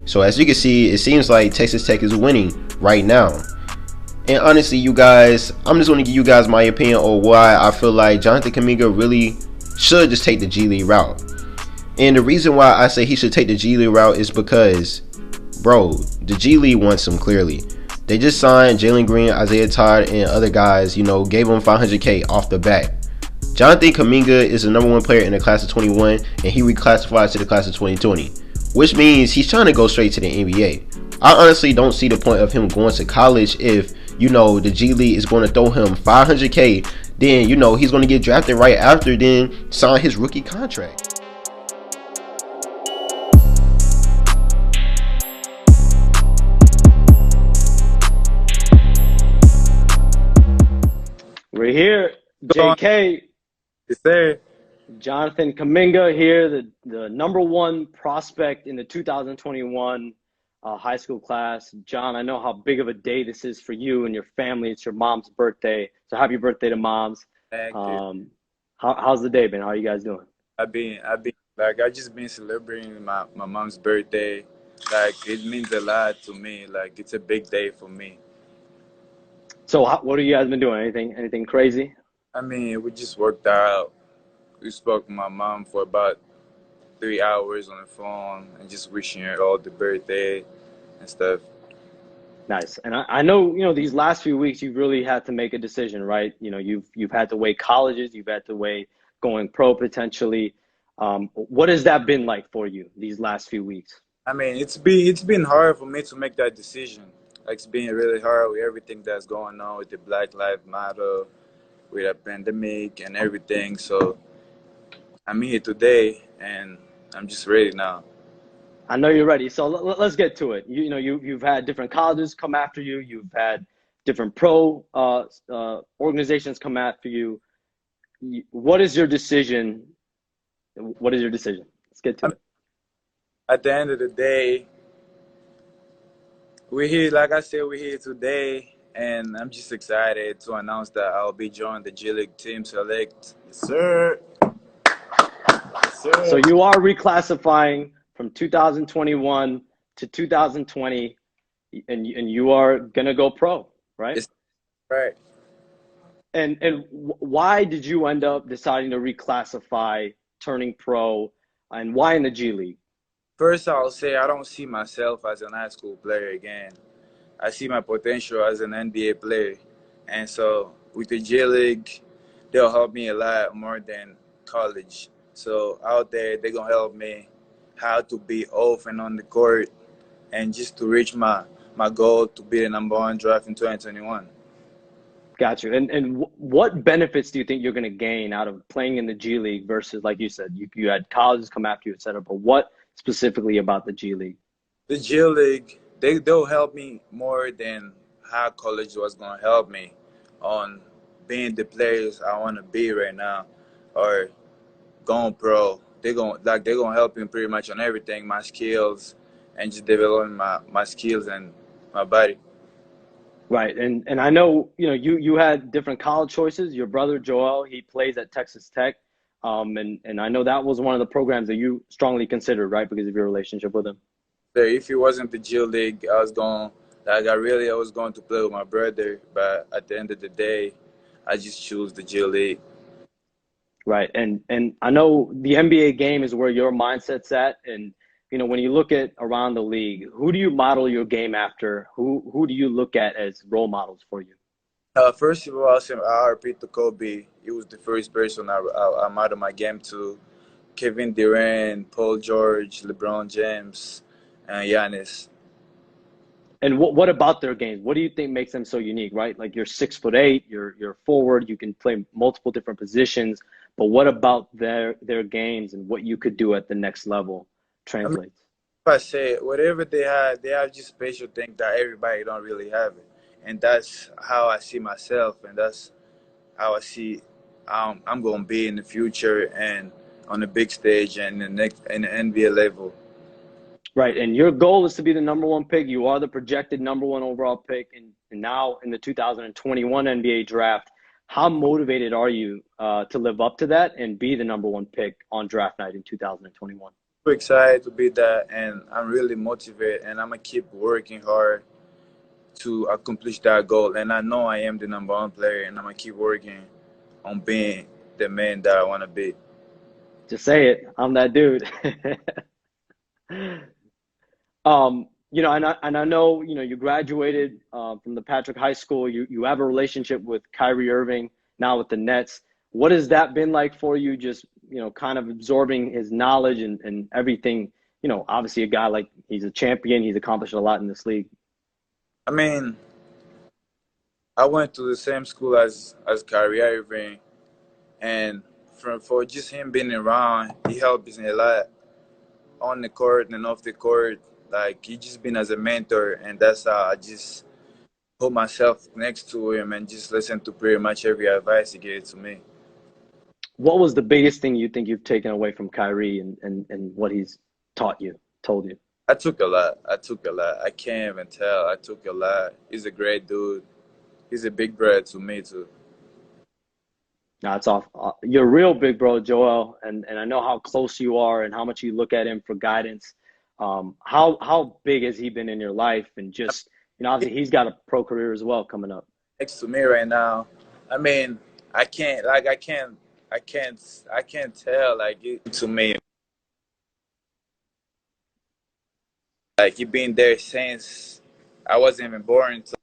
So as you can see, it seems like Texas Tech is winning right now. And honestly, you guys, I'm just going to give you guys my opinion on why I feel like Jonathan Kuminga really should just take the G League route. And the reason why I say he should take the G League route is because, bro, the G League wants him clearly. They just signed Jalen Green, Isaiah Todd, and other guys, gave him $500K off the bat. Jonathan Kuminga is the #1 player in the class of 21, and he reclassifies to the class of 2020, which means he's trying to go straight to the NBA. I honestly don't see the point of him going to college if, the G League is going to throw him $500K, then, he's going to get drafted right after, then sign his rookie contract. We're here, JK. Yes, sir. Jonathan Kuminga here, the #1 prospect in the 2021 high school class. John, I know how big of a day this is for you and your family. It's your mom's birthday, so happy birthday to moms. Thank you. How's the day been? How are you guys doing? I just been celebrating my mom's birthday. Like, it means a lot to me. Like, it's a big day for me. So what have you guys been doing? Anything crazy? I mean, we just worked out. We spoke with my mom for about 3 hours on the phone and just wishing her all the birthday and stuff. Nice. And I know, these last few weeks you've really had to make a decision, right? You've had to weigh colleges, you've had to weigh going pro potentially. What has that been like for you these last few weeks? I mean, it's been hard for me to make that decision. Like, it's been really hard with everything that's going on with the Black Lives Matter, with the pandemic and everything. So I'm here today, and I'm just ready now. I know you're ready. So let's get to it. You've had different colleges come after you. You've had different pro organizations come after you. What is your decision? Let's get to it. At the end of the day, we're here, like I said, we're here today, and I'm just excited to announce that I'll be joining the G League Team Select. Yes, sir. Yes, sir. So you are reclassifying from 2021 to 2020, and you are gonna go pro, right? Yes, right. And why did you end up deciding to reclassify, turning pro, and why in the G League? First, I'll say I don't see myself as an high school player again. I see my potential as an NBA player. And so with the J League, they'll help me a lot more than college. So out there, they're going to help me how to be off and on the court and just to reach my goal to be the #1 draft in 2021. Got you. And what benefits do you think you're going to gain out of playing in the G League versus, like you said, you had colleges come after you, et cetera, but what specifically about the G League? The G League, they'll help me more than how college was going to help me on being the players I want to be right now or going pro. They're going to help me pretty much on everything, my skills, and just developing my skills and my body. Right. And I know, you had different college choices. Your brother, Joel, he plays at Texas Tech. And I know that was one of the programs that you strongly considered, right, because of your relationship with him. So if it wasn't the G League, I was going to play with my brother. But at the end of the day, I just choose the G League. Right. And I know the NBA game is where your mindset's at. And, when you look at around the league, who do you model your game after? Who do you look at as role models for you? First of all, I'll repeat to Kobe. He was the first person I modeled my game to. Kevin Durant, Paul George, LeBron James, and Giannis. And what about their games? What do you think makes them so unique, right? Like, you're 6'8", you're forward, you can play multiple different positions, but what about their games and what you could do at the next level translates? If I say whatever they have just special things that everybody don't really have it. And that's how I see myself, and that's how I see I'm going to be in the future and on the big stage and in the NBA level. Right, and your goal is to be the #1 pick. You are the projected #1 overall pick, and now in the 2021 NBA draft. How motivated are you to live up to that and be the #1 pick on draft night in 2021? super excited to be that, and I'm really motivated, and I'm gonna keep working hard to accomplish that goal. And I know I am the number one player, and I'm gonna keep working on being the man that I want to be. Just say it. I'm that dude. And I know, you graduated from the Patrick High School. You have a relationship with Kyrie Irving now with the Nets. What has that been like for you? Just, kind of absorbing his knowledge and everything. Obviously a guy like he's a champion. He's accomplished a lot in this league. I mean, I went to the same school as Kyrie Irving, and for just him being around, he helped me a lot on the court and off the court. Like he just been as a mentor, and that's how I just put myself next to him and just listen to pretty much every advice he gave to me. What was the biggest thing you think you've taken away from Kyrie and what he's told you? I took a lot. I took a lot. I can't even tell. I took a lot. He's a great dude. He's a big brother to me too. No, it's off. You're a real big bro, Joel, and I know how close you are and how much you look at him for guidance. How big has he been in your life? And just, obviously he's got a pro career as well coming up. Next to me right now. I mean, I can't tell like it to me. Like he been there since I wasn't even born. So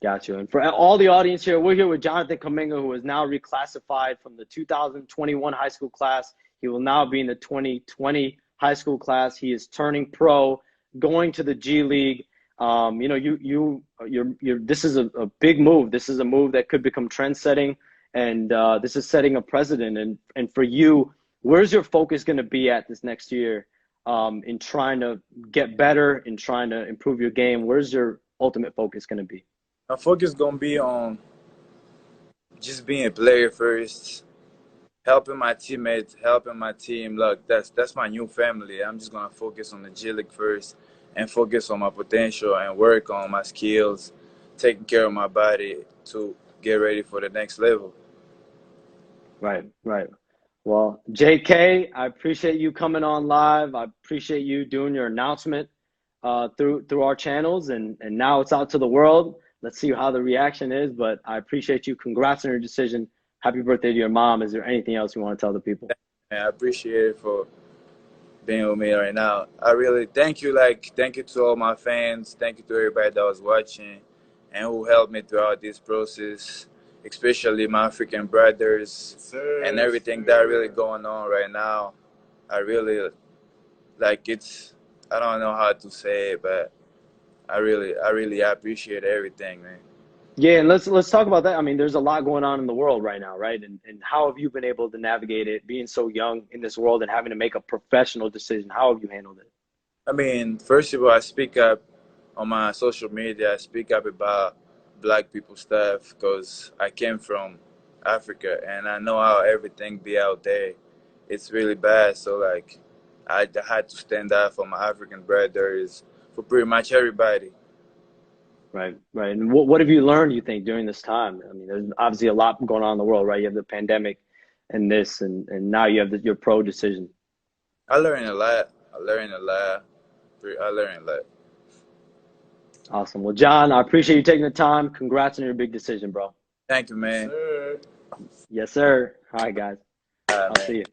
Got you. And for all the audience here, we're here with Jonathan Kuminga, who is now reclassified from the 2021 high school class. He will now be in the 2020 high school class. He is turning pro, going to the G League. This is a big move. This is a move that could become trend-setting, and this is setting a precedent. And for you, where's your focus going to be at this next year in trying to get better, in trying to improve your game? Where's your ultimate focus going to be? my focus gonna be on just being a player first, helping my teammates, helping my team. Look, that's my new family. I'm just gonna focus on the G League first and focus on my potential and work on my skills, taking care of my body to get ready for the next level. Right. Well, JK, I appreciate you coming on live. I appreciate you doing your announcement through our channels, and now it's out to the world. Let's see how the reaction is, but I appreciate you. Congrats on your decision. Happy birthday to your mom. Is there anything else you want to tell the people? And I appreciate it for being with me right now. I really thank you. Thank you to all my fans. Thank you to everybody that was watching and who helped me throughout this process, especially my African brothers and everything that really going on right now. I really I don't know how to say it, but I really appreciate everything, man. Yeah, and let's talk about that. I mean, there's a lot going on in the world right now, right? And how have you been able to navigate it, being so young in this world and having to make a professional decision? How have you handled it? I mean, first of all, I speak up on my social media. I speak up about Black people stuff because I came from Africa and I know how everything be out there. It's really bad. So I had to stand up for my African brothers, for pretty much everybody. Right. And what have you learned, you think, during this time? I mean, there's obviously a lot going on in the world, right? You have the pandemic and this, and now you have your pro decision. I learned a lot. I learned a lot. Awesome. Well, John, I appreciate you taking the time. Congrats on your big decision, bro. Thank you, man. Yes, sir. All right, guys. I'll see you.